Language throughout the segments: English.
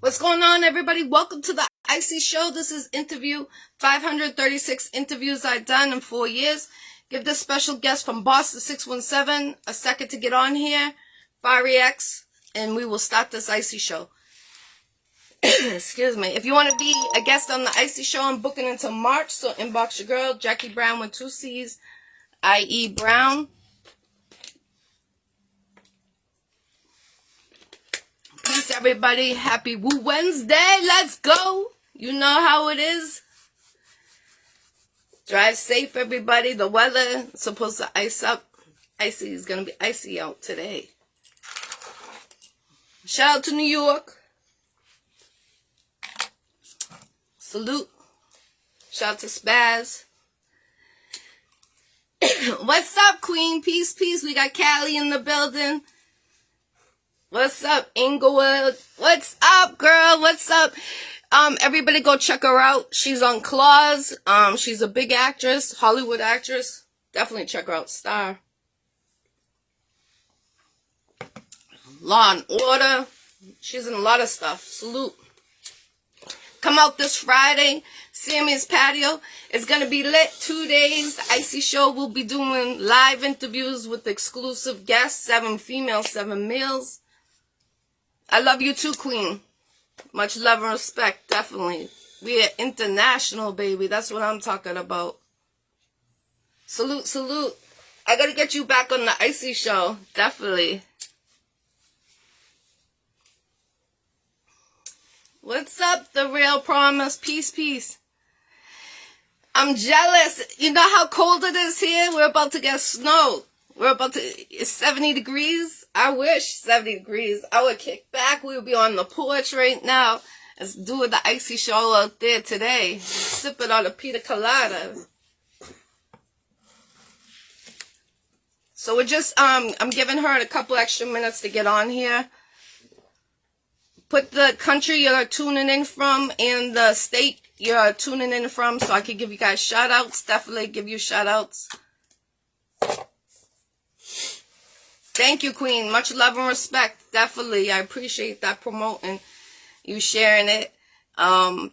What's going on, everybody? Welcome to the Iccy Show. This is interview 536 interviews I've done in 4 years. Give this special guest from Boston 617 a second to get on here, FARI X, and we will start this Iccy Show. Excuse me. If you want to be a guest on the Iccy Show, I'm booking until March, so inbox your girl, Jackie Brown with 2 C's, I.E. Brown. Peace, everybody. Happy Woo Wednesday. Let's go. You know how it is. Drive safe, everybody. The weather is supposed to ice up. Icy is going to be icy out today. Shout out to New York. Salute. Shout out to Spaz. What's up, Queen? Peace, peace. We got Callie in the building. What's up, Inglewood? What's up, girl? What's up? Everybody go check her out. She's on Claws. She's a big actress, Hollywood actress. Definitely check her out. Star. Law and Order. She's in a lot of stuff. Salute. Come out this Friday. Sammy's Patio. It's going to be lit 2 days. The Iccy Show will be doing live interviews with exclusive guests. 7 females, 7 males. I love you too, Queen. Much love and respect, definitely. We are international, baby. That's what I'm talking about. Salute, salute. I gotta get you back on the Iccy Show. Definitely. What's up, The Real Promise? Peace, peace. I'm jealous. You know how cold it is here? We're about to get snow. It's 70 degrees. I wish 70 degrees. I would kick back. We would be on the porch right now. Let's do the Iccy Show out there today. Sipping on a pina colada. So we're just, I'm giving her a couple extra minutes to get on here. Put the country you're tuning in from and the state you're tuning in from so I can give you guys shout outs. Definitely give you shout outs. Thank you, Queen. Much love and respect. Definitely. I appreciate that promoting, you sharing it. I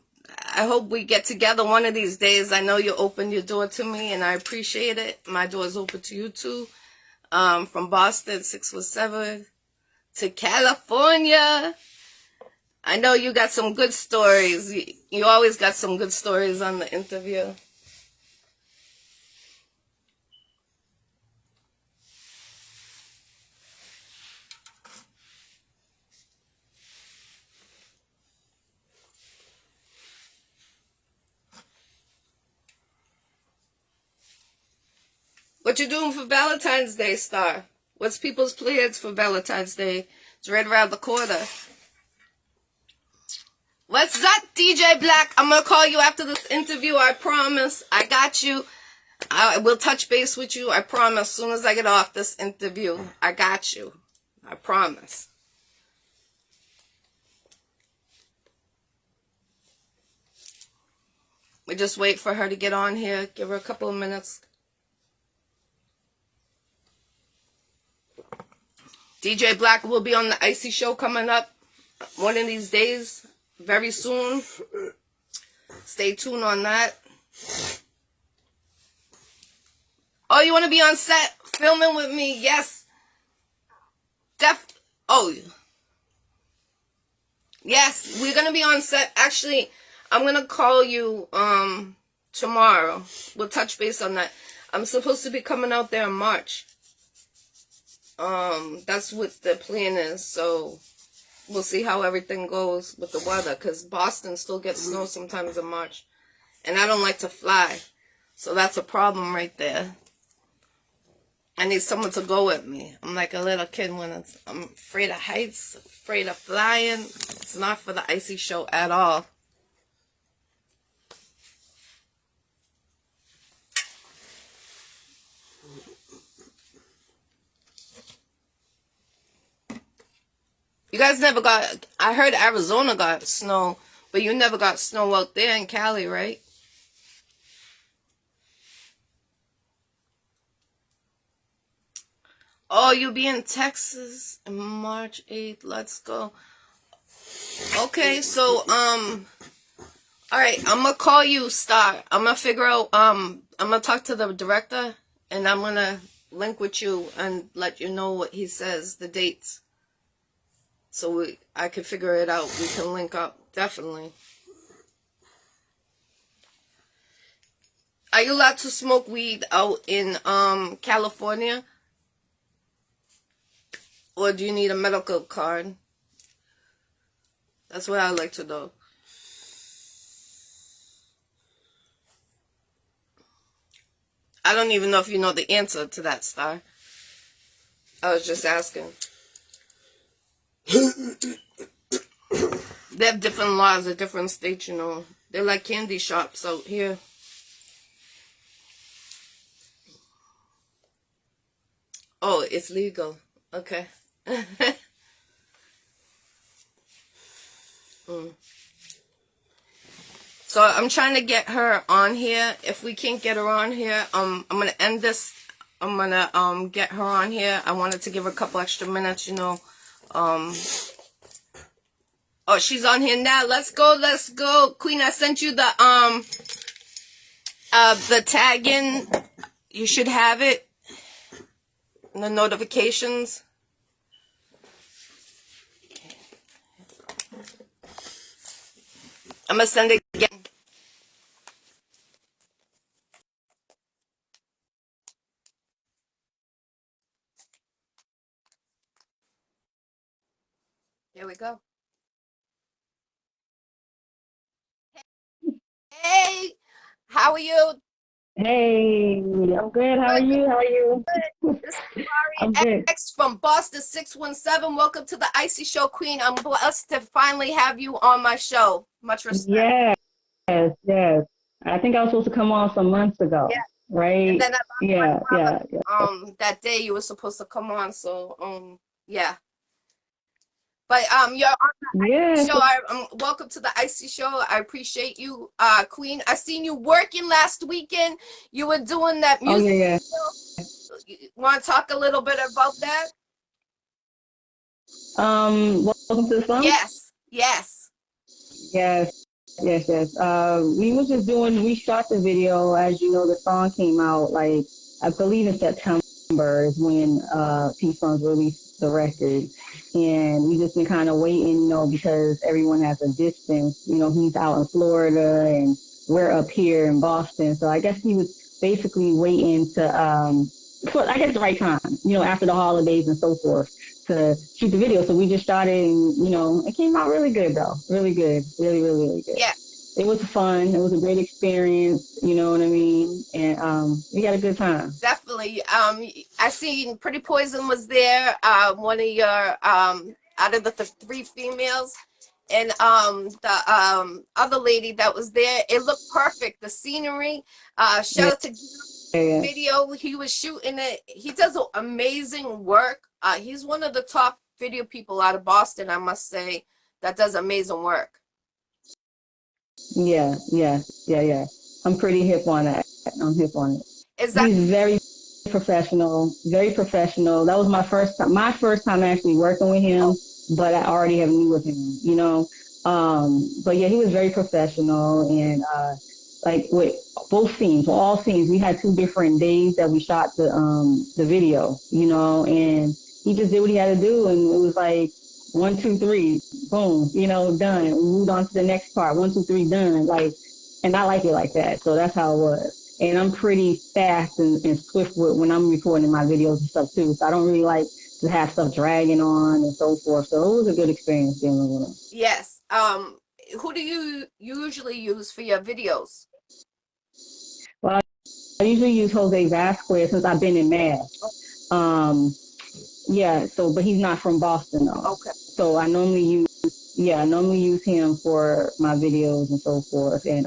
hope we get together one of these days. I know you opened your door to me, and I appreciate it. My door is open to you, too. From Boston, 617 to California. I know you got some good stories. You always got some good stories on the interview. What you doing for Valentine's Day, Star? What's people's plans for Valentine's Day? It's right around the corner. What's up, DJ Black? I'm going to call you after this interview. I promise. I got you. I will touch base with you. I promise. As soon as I get off this interview, I got you. I promise. We just wait for her to get on here. Give her a couple of minutes. DJ Black will be on the Iccy Show coming up one of these days, very soon. Stay tuned on that. Oh, you want to be on set filming with me? Yes. Yes, we're going to be on set. Actually, I'm going to call you tomorrow. We'll touch base on that. I'm supposed to be coming out there in March. That's what the plan is, so we'll see how everything goes with the weather, because Boston still gets snow sometimes in March, and I don't like to fly, so that's a problem right there. I need someone to go with me. I'm like a little kid when I'm afraid of heights, afraid of flying. It's not for the Iccy Show at all. You guys never got, I heard Arizona got snow, but you never got snow out there in Cali, right? Oh, you'll be in Texas on March 8th. Let's go. Okay, so all right, I'm gonna call you, Star. I'm gonna figure out. I'm gonna talk to the director, and I'm gonna link with you and let you know what he says, the dates, so I can figure it out. We can link up, definitely. Are you allowed to smoke weed out in California, or do you need a medical card? That's what I'd like to know. I don't even know if you know the answer to that, Star. I was just asking. They have different laws at different states, you know. They're like candy shops out here. Oh, it's legal. Okay. So I'm trying to get her on here. If we can't get her on here, I'm gonna end this. I'm gonna get her on here. I wanted to give her a couple extra minutes, you know. Oh, she's on here now. Let's go, Queen. I sent you the tag in. You should have it. The notifications. I'm gonna send it again. Here we go. Hey, how are you? Hey, I'm good. How are Good, you? How are you? good. This is I'm FARI good. X from Boston 617. Welcome to the Iccy Show, Queen. I'm blessed to finally have you on my show. Much respect. Yes, yes. I think I was supposed to come on some months Yeah. ago, And right? then I lost my Yeah, brother. yeah, yeah. That day you were supposed to come on. So yeah. But you're on the Yeah, show. Welcome to the Iccy Show. I appreciate you, Queen. I seen you working last weekend. You were doing that oh music yeah, yeah. video. You want to talk a little bit about that? Welcome to the song. Yes, yes. Yes, yes, yes. We shot the video. As you know, the song came out like I believe in September is when P Songs released the record, and we just been kind of waiting, you know, because everyone has a distance. You know, he's out in Florida and we're up here in Boston, so I guess he was basically waiting to for I guess the right time, you know, after the holidays and so forth to shoot the video. So we just started, and you know, it came out really good though, really good, really, really, really good. Yeah, It was fun. It was a great experience. You know what I mean? And we had a good time. definitely. I seen Pretty Poison was there. One of your out of the three females, and the other lady that was there. It looked perfect. The scenery. Shout Yeah, out to yeah, video. He was shooting it. He does amazing work. He's one of the top video people out of Boston, I must say, that does amazing work. yeah, yeah, yeah, yeah. I'm pretty hip on that. I'm hip on it. Is that He's very professional, very professional. That was my first time actually working with him, but I already have knew of him, you know. But yeah, he was very professional, and like with both scenes, all scenes, we had two different days that we shot the video, you know, and he just did what he had to do, and it was like 1, 2, 3, boom, you know, done. We moved on to the next part, 1, 2, 3, done, like, and I like it like that, so that's how it was. And I'm pretty fast and swift with when I'm recording my videos and stuff too. So I don't really like to have stuff dragging on and so forth. So it was a good experience dealing with them. yes? Who do you usually use for your videos? Well, I usually use Jose Vasquez since I've been in Mass. Yeah, so but he's not from Boston though. Okay. So I normally use him for my videos and so forth. And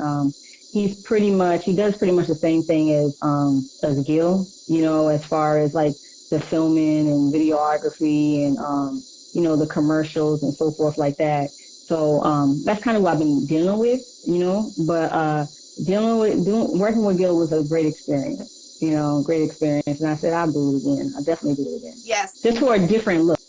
he does pretty much the same thing as Gil, you know, as far as like the filming and videography and you know, the commercials and so forth like that. So that's kind of what I've been dealing with, you know, but working with Gil was a great experience, you know, great experience. And I said I'll do it again. I definitely do it again. Yes, Just for a different look.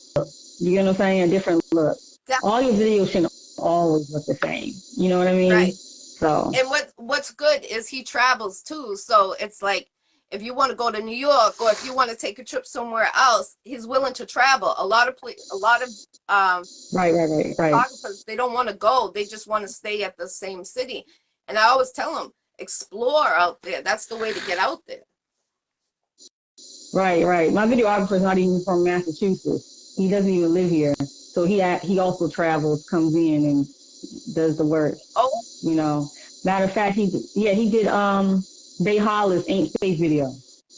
You know what I'm saying? A different look. all your videos shouldn't always look the same. You know what I mean? Right. So And what's good is he travels too. So it's like if you want to go to New York or if you want to take a trip somewhere else, he's willing to travel. A lot of right. photographers, they don't want to go. They just want to stay at the same city. And I always tell them, explore out there. That's the way to get out there. Right. My videographer's not even from Massachusetts. He doesn't even live here. So he also travels, comes in and does the work. Oh, You know. Matter of fact, he did Bay Hollis Ain't Safe video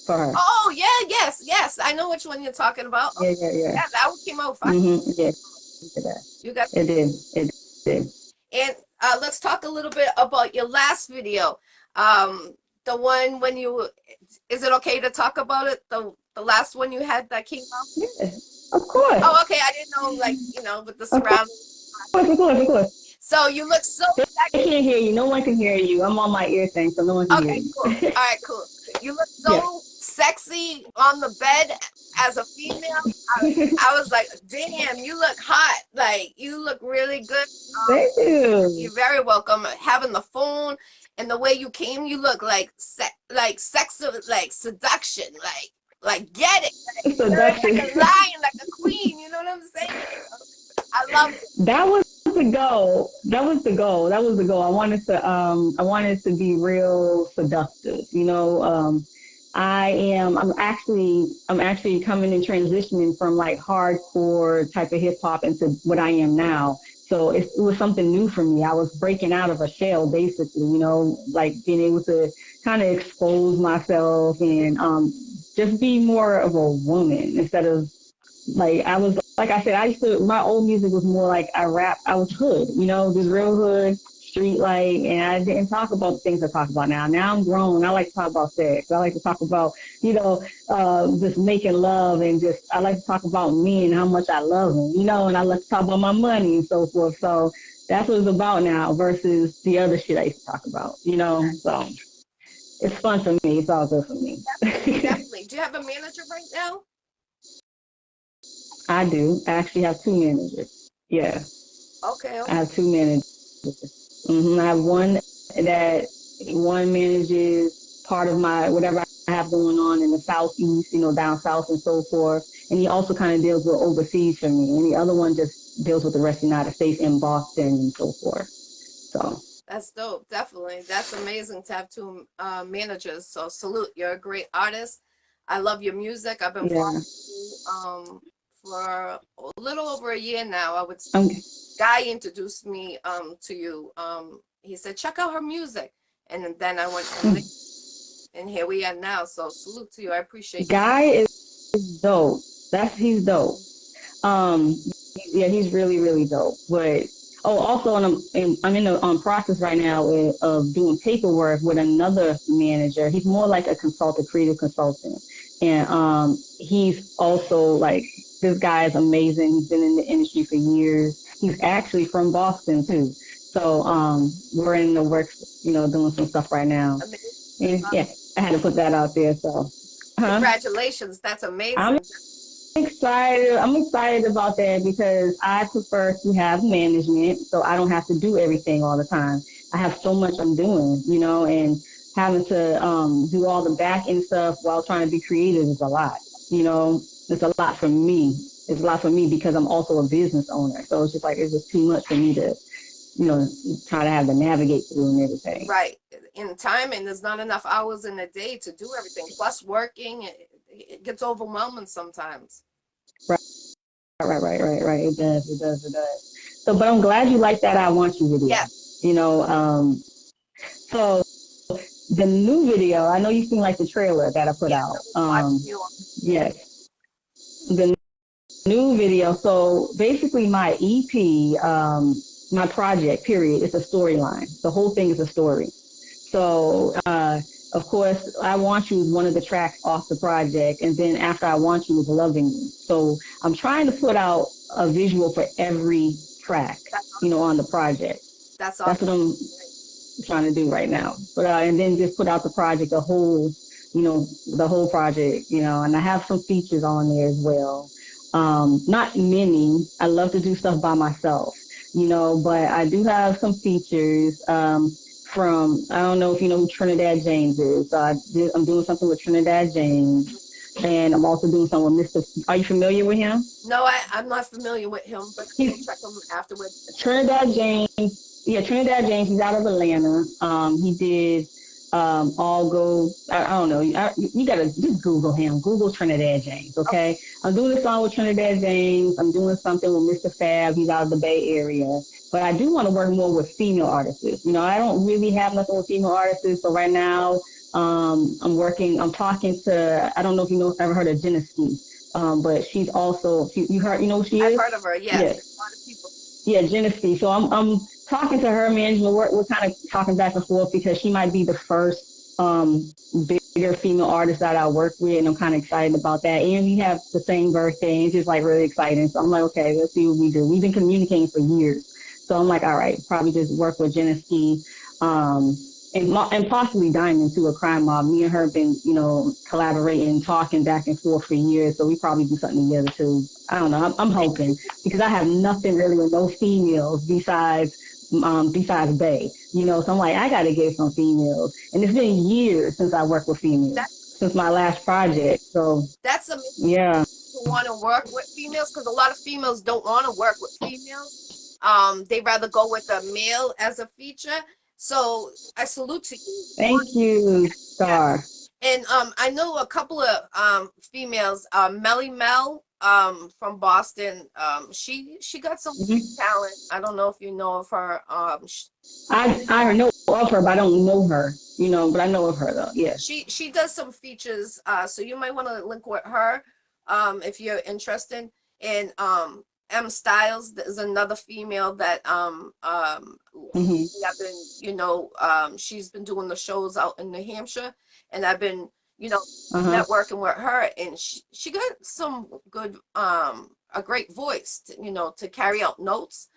for her. oh yeah, yes. I know which one you're talking about. Yeah. Yeah, that one came out fine. Yeah. You got It did. It did. and let's talk a little bit about your last video. The one when you, is it okay to talk about it? The last one you had that came out? Yeah. Of course. Oh, okay. I didn't know, like, you know, with the Of surroundings. Of course. So you look so They sexy. can't hear you. No one can hear you. I'm on my ear thing, so no one can hear Okay, you. cool. All right, cool. You look so sexy on the bed as a female. I was like, damn, you look hot. Like, you look really good. Thank you. You're very welcome. Having the phone and the way you came, you look like sex, like seduction, like get it. Seduction. Like a lion, like a queen. You know what I'm saying? I love it. That was the goal. I wanted to be real seductive. You know, I'm actually coming and transitioning from like hardcore type of hip hop into what I am now. So it was something new for me. I was breaking out of a shell, basically, you know, like being able to kind of expose myself and just be more of a woman instead of like like I said, my old music was more like I was hood, you know, just real hood, street light, and I didn't talk about the things I talk about now. Now I'm grown. I like to talk about sex. I like to talk about, you know, just making love and I like to talk about me and how much I love them, you know, and I like to talk about my money and so forth. So that's what it's about now versus the other shit I used to talk about, you know, so it's fun for me. It's all good for me. Definitely. Do you have a manager right now? I do. I actually have two managers. Yeah. Okay. I have two managers. I have one manages part of my whatever I have going on in the southeast, you know, down south and so forth. And he also kind of deals with overseas for me. And the other one just deals with the rest of the United States in Boston and so forth. So That's dope. Definitely. That's amazing to have two managers. So salute. You're a great artist. I love your music. I've been following you for a little over a year now. I would say. Guy introduced me to you. He said, check out her music. And then I went and here we are now. So salute to you. I appreciate you. Guy is dope. He's dope. Yeah, he's really, really dope. But also, I'm in the process right now of doing paperwork with another manager. He's more like a consultant, creative consultant, and he's also like this guy is amazing. He's been in the industry for years. He's actually from Boston too. So we're in the works, you know, doing some stuff right now. And, yeah, I had to put that out there. So congratulations, that's amazing. I'm excited about that because I prefer to have management so I don't have to do everything all the time. I have so much I'm doing, you know, and having to do all the back end stuff while trying to be creative is a lot, you know. It's a lot for me. It's a lot for me because I'm also a business owner. So it's just too much for me to, you know, try to have to navigate through and everything. Right. In time, and there's not enough hours in a day to do everything. Plus working, it gets overwhelming sometimes. Right. It does. So, but I'm glad you like that I Want You video. Yeah. You know, so the new video, I know you've seen like the trailer that I put out. Yes. The new video. So basically my EP, my project, period, it's a storyline. The whole thing is a story. So, of course, I Want You is one of the tracks off the project. And then After I Want You is Loving You. So I'm trying to put out a visual for every track, you know, on the project. That's awesome. That's what I'm trying to do right now. But and then just put out the project, the whole project, you know, and I have some features on there as well. Not many. I love to do stuff by myself, but I do have some features. From I don't know if you know who Trinidad James is. I'm doing something with Trinidad James, and I'm also doing something with Mr. Are you familiar with him? No, I'm not familiar with him, but I'll check him afterwards. Trinidad James. Yeah, Trinidad James. He's out of Atlanta. He did all go. I don't know. You gotta just Google him. Google Trinidad James. Okay. I'm doing a song with Trinidad James. I'm doing something with Mr. Fab. He's out of the Bay Area. But I do want to work more with female artists. I don't really have nothing with female artists. So right now, I'm talking to, I don't know if ever heard of Genesee. But she's also, you know who she is? I've heard of her, yes. Yes. A lot of people. Yeah, Genesee. So I'm talking to her management. We're kind of talking back and forth because she might be the first bigger female artist that I work with, and I'm kind of excited about that. And we have the same birthday, and it's just like really exciting. So I'm like, okay, let's see what we do. We've been communicating for years. So I'm like, all right, probably just work with Genesee, and possibly Diamond too, a crime mob. Me and her have been, collaborating, talking back and forth for years. So we probably do something together too. I don't know. I'm hoping because I have nothing really with no females besides Bay. So I'm like, I got to get some females. And it's been years since I worked with females, since my last project. So that's amazing. Yeah. To want to work with females, because a lot of females don't want to work with females. They rather go with a male as a feature. So I salute to you. Thank you, Star. Yes. And I know a couple of females, Melly Mel from Boston. She got some talent. I don't know if you know of her. I know of her, but I don't know her. But I know of her though. Yeah. She does some features. So you might want to link with her if you're interested. And M Styles is another female that I've been, she's been doing the shows out in New Hampshire, and I've been, networking with her, and she got some good, a great voice, to carry out notes.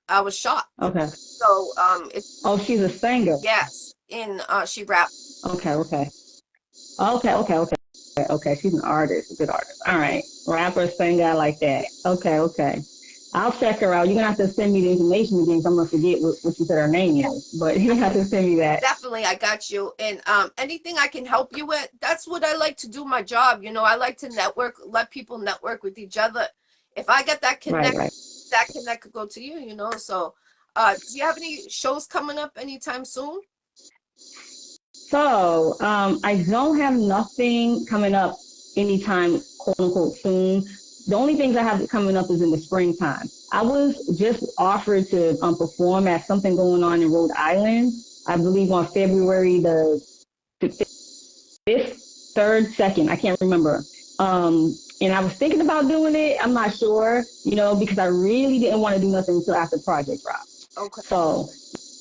I was shocked. Okay. So it's. Oh, she's a singer. Yes, and she raps. Okay. Okay, she's an artist, a good artist. All right. Rapper, singer, I like that. Okay. I'll check her out. You're going to have to send me the information again because I'm going to forget what you said her name is. But you have to send me that. Definitely, I got you. And anything I can help you with, that's what I like to do my job. I like to network, let people network with each other. If I get that connect, that connect could go to you, So do you have any shows coming up anytime soon? So I don't have nothing coming up anytime, quote unquote, soon. The only things I have coming up is in the springtime. I was just offered to perform at something going on in Rhode Island, I believe on February the 5th, 3rd, 2nd, I can't remember. And I was thinking about doing it. I'm not sure, because I really didn't want to do nothing until after the project dropped. Okay. So,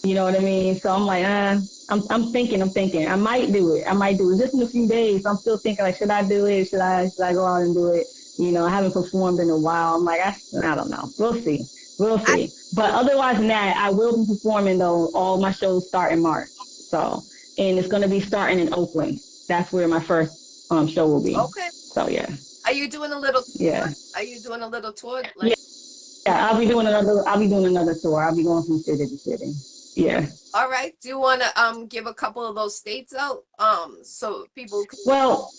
you know what I mean? So I'm like, I'm thinking. I might do it. Just in a few days. I'm still thinking, like, should I do it? Should I go out and do it? I haven't performed in a while. I'm like, I don't know. We'll see. But otherwise than that, I will be performing though. All my shows start in March. So, and it's going to be starting in Oakland. That's where my first show will be. Okay. So yeah. Are you doing a little tour? Yeah. Are you doing a little tour? Yeah, I'll be doing another tour. I'll be going from city to city. Yeah. All right. Do you want to give a couple of those states out so people can... Well,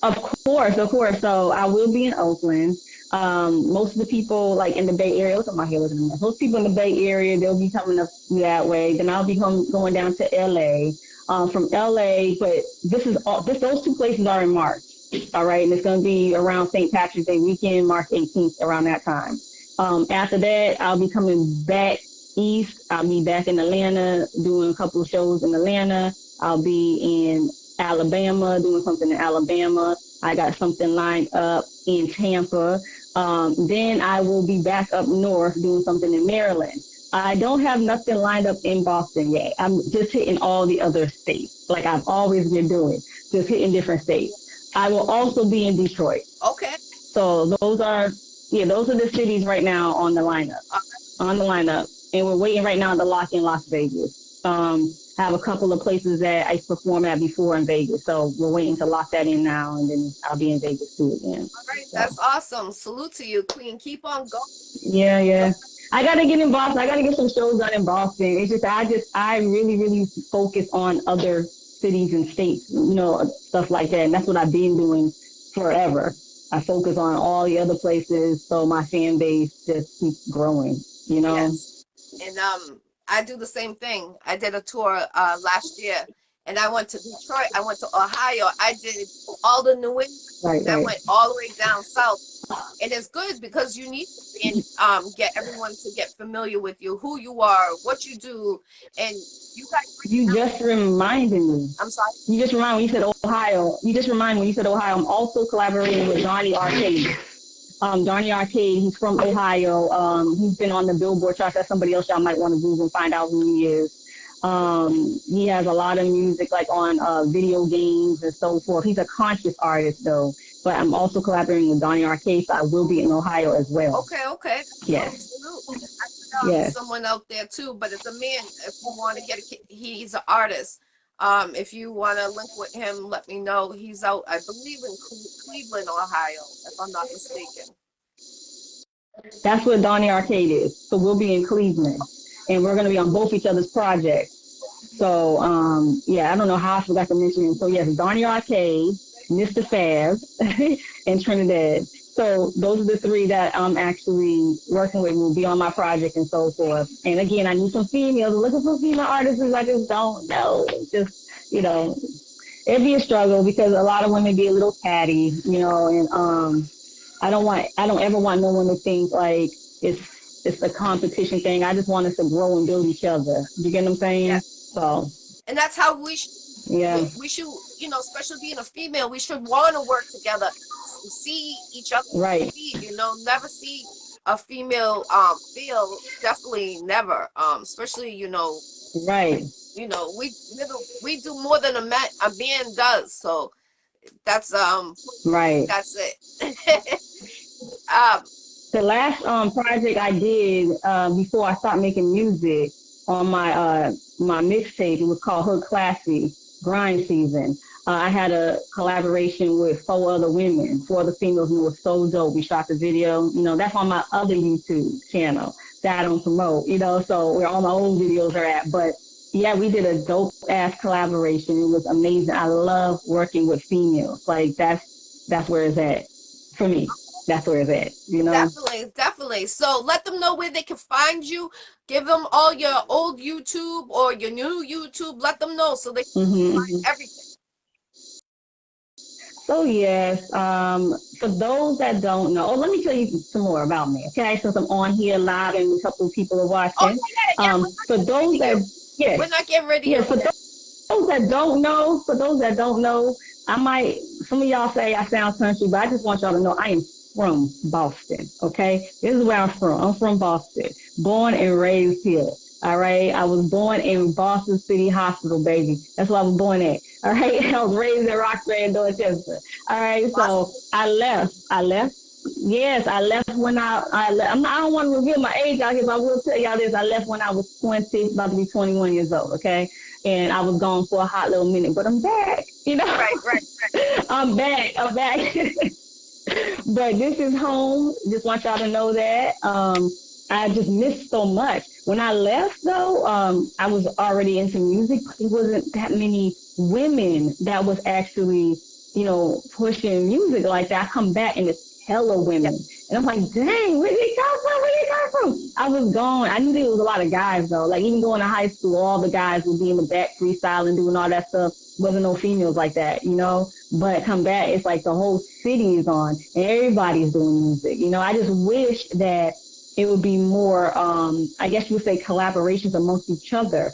of course. So I will be in Oakland. Most of the people like in the Bay Area, most people in the Bay Area, they'll be coming up that way. Then I'll be going down to LA. From LA, but those two places are in March. All right, and it's going to be around St. Patrick's Day weekend, March 18th, around that time. After that, I'll be coming back east. I'll be back in Atlanta, doing a couple of shows in Atlanta. I'll be in Alabama, doing something in Alabama. I got something lined up in Tampa. Then I will be back up north doing something in Maryland. I don't have nothing lined up in Boston yet. I'm just hitting all the other states, like I've always been doing, just hitting different states. I will also be in Detroit. Okay. So those are the cities right now on the lineup. And we're waiting right now to lock in Las Vegas. have a couple of places that I performed at before in Vegas. So we're waiting to lock that in now, and then I'll be in Vegas too again. All right, So. that's awesome. Salute to you, Queen. Keep on going. Yeah, yeah. I gotta get in Boston. I gotta get some shows done in Boston. It's I really, really focus on other cities and states, stuff like that. And that's what I've been doing forever. I focus on all the other places so my fan base just keeps growing, Yes. And I do the same thing. I did a tour last year, and I went to Detroit. I went to Ohio. I did all the New England. Right, I right. went all the way down south. And it's good because you need to get everyone to get familiar with you, who you are, what you do, and you guys. You just reminded me. I'm sorry. You just reminded me when you said Ohio. You just reminded me when you said Ohio. I'm also collaborating with Johnny Arcade. Johnny Arcade, he's from Ohio. He's been on the Billboard chart. That's somebody else y'all might want to Google and find out who he is. He has a lot of music like on video games and so forth. He's a conscious artist though. But I'm also collaborating with Johnny Arcade, so I will be in Ohio as well. Okay. Yes. I know someone out there too, but it's a man. If you want to get he's an artist. If you want to link with him, let me know. He's out, I believe, in Cleveland, Ohio, if I'm not mistaken. That's what Donnie Arcade is. So we'll be in Cleveland, and we're going to be on both each other's projects. So, I don't know how I forgot to mention him. So, yes, Donnie Arcade, Mr. Fab, and Trinidad. So those are the three that I'm actually working with. Will be on my project and so forth. And again, I need some females. I'm looking for female artists. I just don't know. Just, it'd be a struggle because a lot of women be a little catty, and I don't ever want no one to think like it's a competition thing. I just want us to grow and build each other. You get what I'm saying? Yeah. So. And that's how we should. Yeah. We should, especially being a female, we should want to work together, see each other. Right. Never see a female feel. Definitely never. Especially, Right. We do more than a man does. So that's right. That's it. The last project I did before I stopped making music on my mixtape, it was called Hood Classy Grind Season. I had a collaboration with 4 other females, and it was so dope. We shot the video. That's on my other YouTube channel that I don't promote, so where all my old videos are at. But yeah, we did a dope ass collaboration. It was amazing. I love working with females. Like that's where it's at for me. That's where it's at, Definitely. So let them know where they can find you. Give them all your old YouTube or your new YouTube. Let them know so they can find everything. So yes, for those that don't know, let me tell you some more about me, okay? Since I'm on here live and a couple of people are watching. For those that, we're not getting ready. Yeah, for those that don't know, some of y'all say I sound country, but I just want y'all to know I am from Boston, okay? This is where I'm from. I'm from Boston, born and raised here. All right. I was born in Boston City Hospital, baby. That's where I was born at. All right. I was raised in Roxbury and Dorchester. All right. So I left. Yes, I left when I left. I don't want to reveal my age out here, but I will tell y'all this. I left when I was 20, about to be 21 years old. Okay. And I was gone for a hot little minute, but I'm back. Right. I'm back. But this is home. Just want y'all to know that. I just missed so much. When I left, though, I was already into music. There wasn't that many women that was actually, pushing music like that. I come back and it's hella women. And I'm like, dang, where did they come from? I was gone. I knew there was a lot of guys, though. Like, even going to high school, all the guys would be in the back freestyling, doing all that stuff. Wasn't no females like that, But come back, it's like the whole city is on and everybody's doing music. I just wish that it would be more, I guess you would say collaborations amongst each other,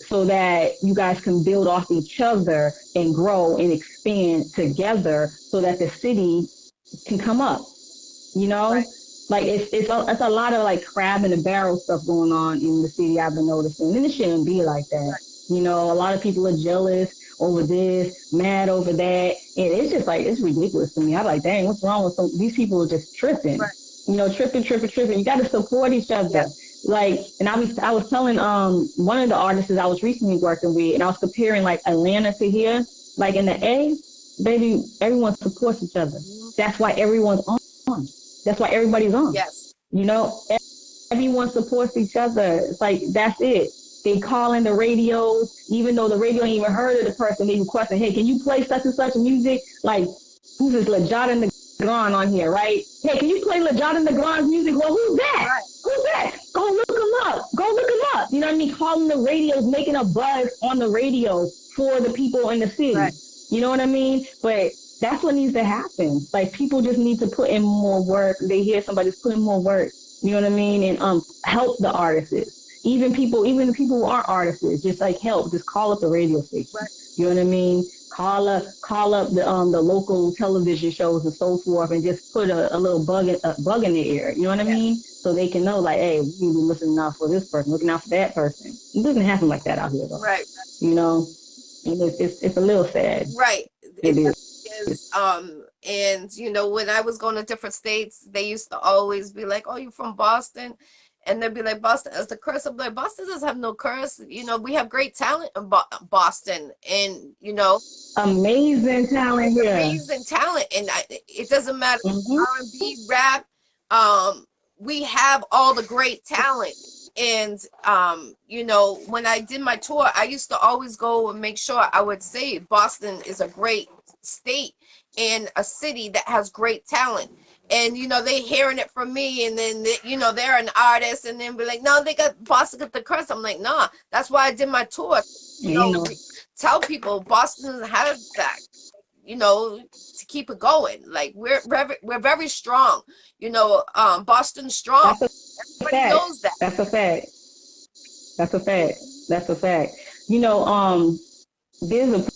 so that you guys can build off each other and grow and expand together so that the city can come up, Right. Like it's a lot of like crab in the barrel stuff going on in the city I've been noticing. And it shouldn't be like that. Right. A lot of people are jealous over this, mad over that. And it's just like, it's ridiculous to me. I'm like, dang, what's wrong with these people are just tripping. Right. Tripping. You got to support each other. Like, and I was telling one of the artists I was recently working with, and I was comparing like Atlanta to here. Like in the A, baby, everyone supports each other. That's why everyone's on. That's why everybody's on. Yes. You know, everyone supports each other. It's like that's it. They call in the radios, even though the radio ain't even heard of the person. They request, hey, can you play such and such music? Like, who's this Lajada and the Grand on here, right? Hey, can you play Lajada and the Grand's music? Well, who's that? Right. Who's that? Go look him up. Go look him up. You know what I mean? Calling the radios, making a buzz on the radio for the people in the city. Right. You know what I mean? But that's what needs to happen. Like, people just need to put in more work. They hear somebody's putting more work. You know what I mean? And help the artists. Even the people who aren't artists, just like help. Just call up the radio station. Right. You know what I mean? Call up the local television shows and so forth, and just put a little bug in the air. You know what I mean? So they can know, like, hey, we need to be listening out for this person, looking out for that person. It doesn't happen like that out here, though. Right. You know, and it's a little sad. Right. It is. And you know, when I was going to different states, they used to always be like, "Oh, you from Boston?" And they'd be like, "Boston has the curse." I'm like, "Boston doesn't have no curse. You know, we have great talent in Boston, and you know, amazing talent here. Amazing talent, and it doesn't matter R&B, rap. We have all the great talent." And you know, when I did my tour, I used to always go and make sure I would say Boston is a great state and a city that has great talent. And you know, they hearing it from me, and then you know, they're an artist, and then be like, "No, they got Boston got the curse." I'm like, "Nah, that's why I did my tour." You know, tell people Boston has that. You know, to keep it going. Like we're very strong. You know, Boston's strong. Everybody knows that. That's a fact. That's a fact. That's a fact. You know, there's a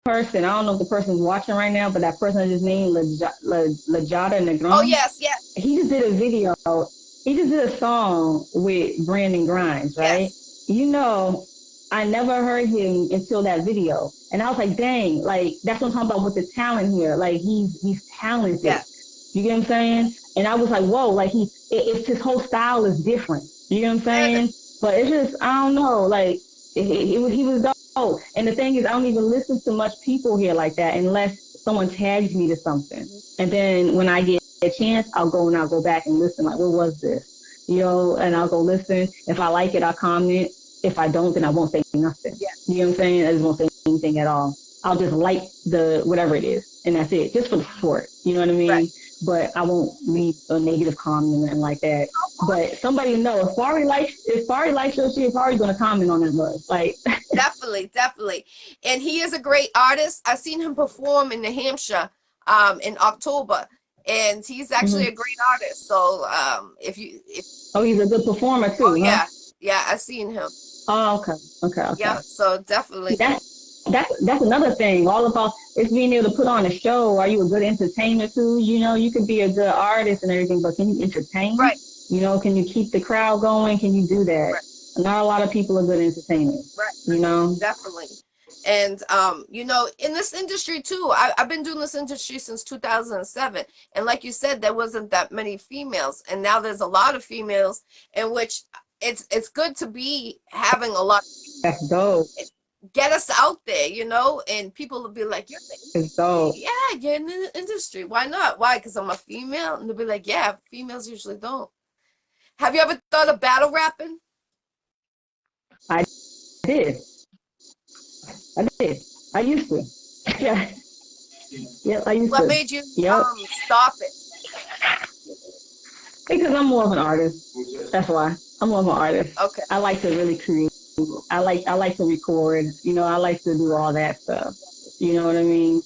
person, I don't know if the person's watching right now, but that person is named Lajada Negron. Oh, yes, yes. He just did a video. He just did a song with Brandon Grimes, right? Yes. You know, I never heard him until that video. And I was like, dang, like, that's what I'm talking about with the talent here. Like, he's talented. Yes. You get what I'm saying? And I was like, whoa, like, it's his whole style is different. You get what I'm saying? But it's just, I don't know, like, he was dope. And the thing is, I don't even listen to much people here like that unless someone tags me to something. And then when I get a chance, I'll go back and listen, like, what was this? You know, and I'll go listen. If I like it, I'll comment. If I don't, then I won't say nothing. Yeah. You know what I'm saying? I just won't say anything at all. I'll just like the whatever it is, and that's it, just for the sport. You know what I mean? Right. But I won't leave a negative comment and like that. But somebody know if FARI likes your shit, FARI's gonna comment on it. Like definitely. And he is a great artist. I've seen him perform in New Hampshire in October, and he's actually a great artist. So if he's a good performer too. Oh, huh? Yeah, I've seen him. Oh, okay. Yeah, so definitely. That's another thing. All about it's being able to put on a show. Are you a good entertainer too? You know, you could be a good artist and everything, but can you entertain? Right. You know, can you keep the crowd going? Can you do that? Right. Not a lot of people are good entertainers. Right. You know? Definitely. And, you know, in this industry too, I've been doing this industry since 2007. And like you said, there wasn't that many females. And now there's a lot of females, in which it's good to be having a lot. That's dope. Get us out there, you know, and people will be like, it's dope. Yeah, you're in the industry. Why not? Why? Because I'm a female? And they'll be like, yeah, females usually don't. Have you ever thought of battle rapping? I did. I used to. Yeah. Yeah, I used to. What made you stop it? Because I'm more of an artist. That's why. I'm more of an artist. Okay. I like to really create. I like to record. You know, I like to do all that stuff. You know what I mean?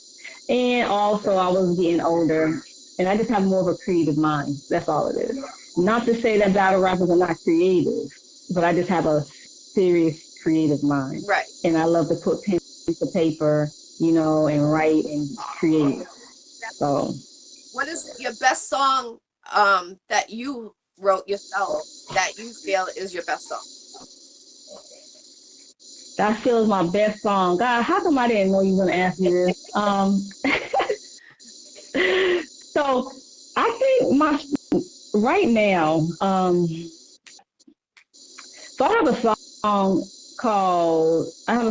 And also, I was getting older, and I just have more of a creative mind. That's all it is. Not to say that battle rappers are not creative, but I just have a serious creative mind. Right. And I love to put pen to paper, you know, and write and create. So. What is your best song that you wrote yourself that you feel is your best song? That feels my best song. God, how come I didn't know you were going to ask me this? So I think right now, So I have a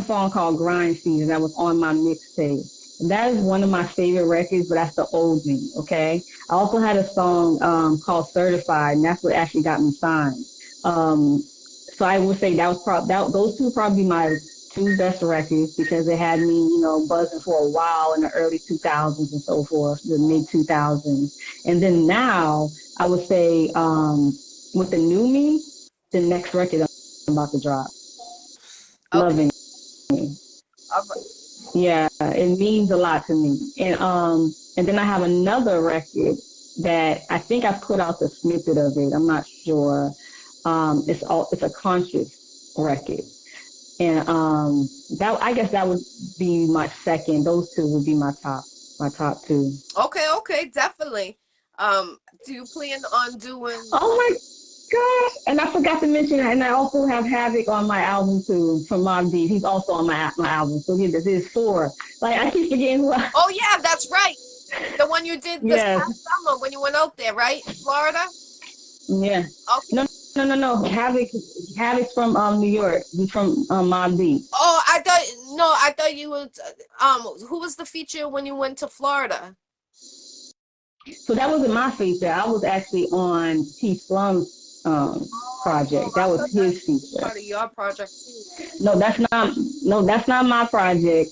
song called Grind Season that was on my mixtape. That is one of my favorite records, but that's the old me, okay? I also had a song called Certified, and that's what actually got me signed. So I would say those two probably my two best records because it had me, buzzing for a while in the early 2000s and so forth, the mid 2000s. And then now I would say with the new me, the next record I'm about to drop. Okay. Loving. All right. Yeah, it means a lot to me. And then I have another record that I think I put out the snippet of it. I'm not sure. It's a conscious record. And that I guess that would be my second. Those two would be my top two. Okay, definitely. Do you plan on doing? Oh my gosh! And I forgot to mention, and I also have Havoc on my album too from Mob Deep. He's also on my album. So yeah, this is four. Like I keep forgetting who. Oh yeah, that's right. The one you did this Yes. past summer when you went out there, right? Florida? Yeah. Okay. No. Havoc's from New York. He's from Mob Deep. Oh, I thought you would who was the feature when you went to Florida? So that wasn't my feature. I was actually on T Slum's project. That was his feature. Part of your project too. That's not my project.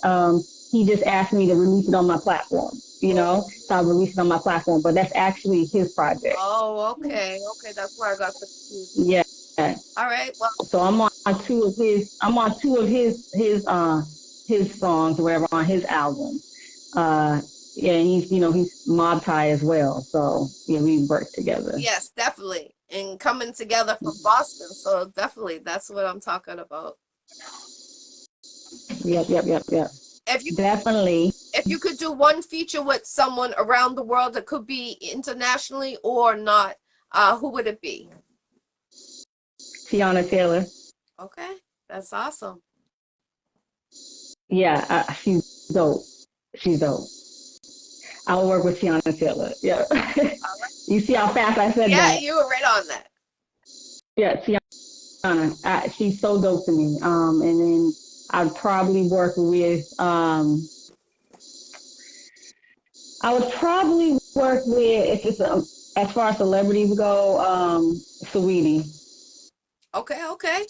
He just asked me to release it on my platform, so I released it on my platform, but that's actually his project. Oh, okay, that's where I got confused. Yeah. All right, well. So I'm on two of his songs or whatever on his album. Yeah, and he's Mob Tie as well. So yeah, we work together. Yes, definitely. And coming together from Boston. So definitely that's what I'm talking about. Yep. Definitely. If you could do one feature with someone around the world, that could be internationally or not, who would it be? Tiana Taylor. Okay, that's awesome. Yeah, she's dope. I will work with Tiana Taylor. Yeah. You see how fast I said that? Yeah, you were right on that. Yeah, Tiana. She's so dope to me. And then I'd probably work with if it's as far as celebrities go, Saweetie. Okay.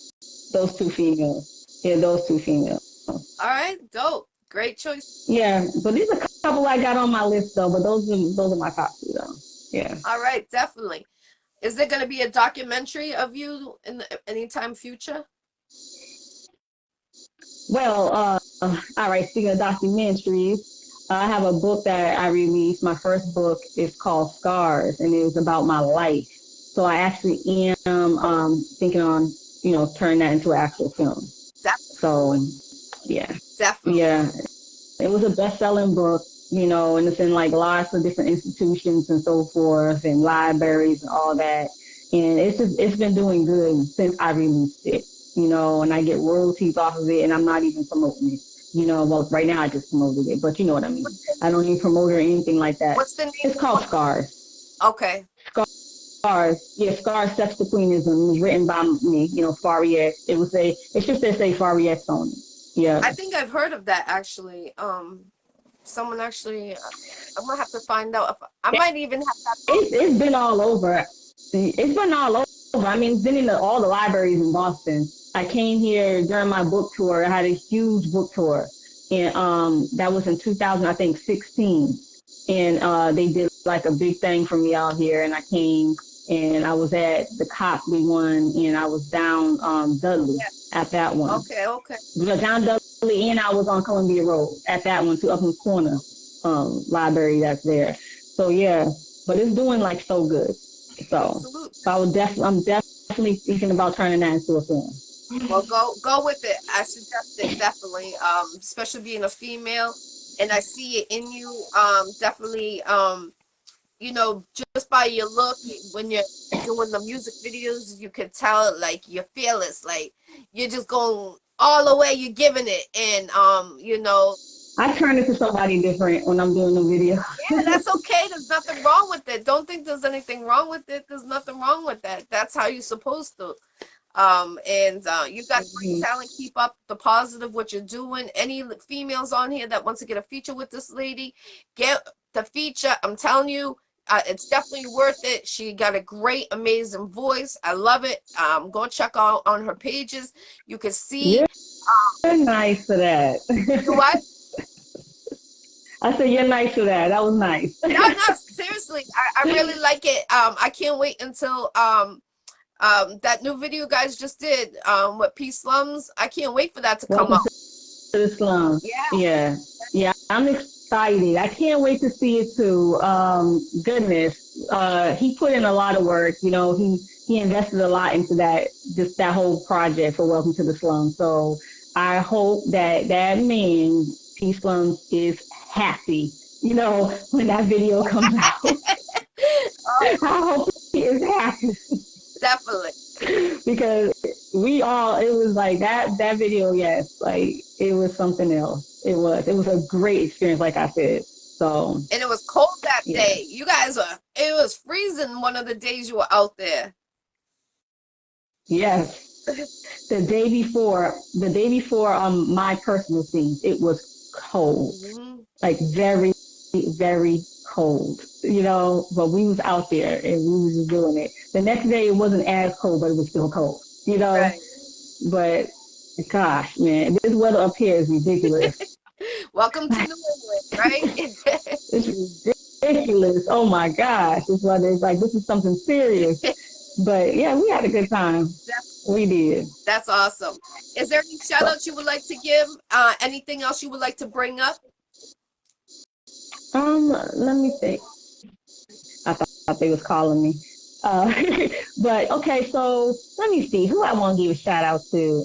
Those two females. Yeah, those two females. All right, dope. Great choice. Yeah, but there's a couple I got on my list though, but those are my top two though. Yeah. All right, definitely. Is there going to be a documentary of you in the anytime future? Well, all right, speaking of documentaries, I have a book that I released. My first book is called Scars, and it was about my life. So I actually am thinking on, turning that into an actual film. Definitely. So, yeah. Definitely. Yeah. It was a best-selling book, and it's in like lots of different institutions and so forth, and libraries and all that. And it's been doing good since I released it, and I get royalties off of it, and I'm not even promoting it. Well, right now I just promoted it, but you know what I mean. I don't need promote or anything like that. What's the name? It's called Scars. Okay. Scars. Yeah, Scars, Sex to Queenism. It was written by me, FARI X. It should say FARI X on it. Yeah. I think I've heard of that actually. Someone actually, I'm gonna have to find out if I might even have that. It's been all over. It's been all over. I mean, it's been in all the libraries in Boston. I came here during my book tour. I had a huge book tour, and that was in 2000, I think, 16. And they did like a big thing for me out here, and I came and I was at the Copley one, and I was down Dudley at that one. Okay. Down Dudley, and I was on Columbia Road at that one too, up in the corner library that's there. So yeah, but it's doing like so good. So I'm definitely thinking about turning that into a film. Well, go with it. I suggest it definitely. Especially being a female, and I see it in you. Definitely. Just by your look, when you're doing the music videos, you can tell like you're fearless. Like you're just going all the way. You're giving it, and I turn into somebody different when I'm doing the video. Yeah, that's okay. There's nothing wrong with it. Don't think there's anything wrong with it. There's nothing wrong with that. That's how you're supposed to. You've got great talent. Keep up the positive what you're doing. Any females on here that wants to get a feature with this lady, get the feature. I'm telling you, it's definitely worth it. She got a great, amazing voice. I love it. Go check out on her pages. You can see. You're nice for that. You what? I said you're nice for that. That was nice. No, seriously, I really like it. I can't wait until that new video you guys just did with Peace Slums. I can't wait for that to come Welcome out. to the slum. Yeah. I'm excited. I can't wait to see it too. Goodness, he put in a lot of work. You know, he invested a lot into that whole project for Welcome to the Slum. So I hope that man, Peace Slums, is happy. You know, when that video comes out, I hope he is happy. Definitely. Because it was like that video, yes, like it was something else. It was a great experience, like I said. So, and it was cold that day. You guys it was freezing one of the days you were out there. Yes. The day before my personal scenes, it was cold. Like very, very cold, you know, but we was out there and we was just doing it. The next day it wasn't as cold, but it was still cold, you know. Right. But gosh, man, this weather up here is ridiculous. Welcome to New England, right? It's ridiculous. Oh my gosh, this weather is like, this is something serious. But yeah, we had a good time. We did. That's awesome. Is there any shout outs you would like to give? Anything else you would like to bring up? Let me think. I thought they was calling me. But okay, so let me see who I want to give a shout out to.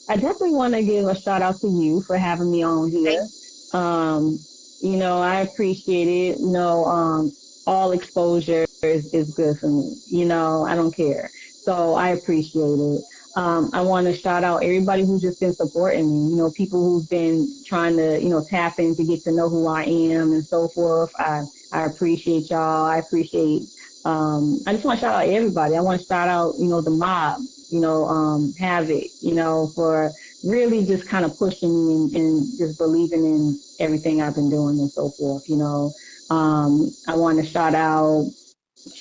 I definitely want to give a shout out to you for having me on here. You know, I appreciate it. You know, all exposure is good for me. You know, I don't care. So I appreciate it. I want to shout out everybody who's just been supporting me. You know, people who've been trying to, you know, tap in to get to know who I am and so forth. I appreciate y'all. I appreciate. I just want to shout out everybody. I want to shout out, you know, the mob. You know, Havoc. You know, for really just kind of pushing me and just believing in everything I've been doing and so forth. You know, I want to shout out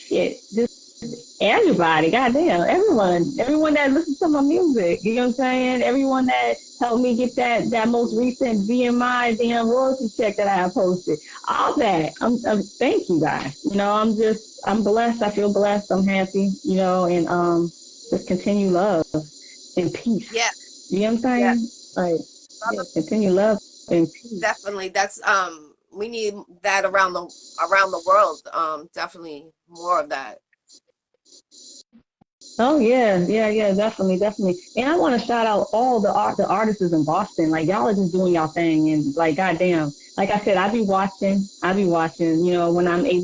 just everybody, goddamn, everyone that listens to my music, you know what I'm saying? Everyone that helped me get that most recent BMI damn royalty check that I have posted, all that. Thank you guys. You know, I'm blessed. I feel blessed. I'm happy. You know, and just continue love and peace. Yeah. You know what I'm saying? Yeah. Like, continue love and peace. Definitely. That's we need that around the world. Definitely more of that. Oh yeah, definitely. And I want to shout out all the artists in Boston. Like y'all are just doing y'all thing, and like goddamn, like I said, I be watching. You know, when I'm able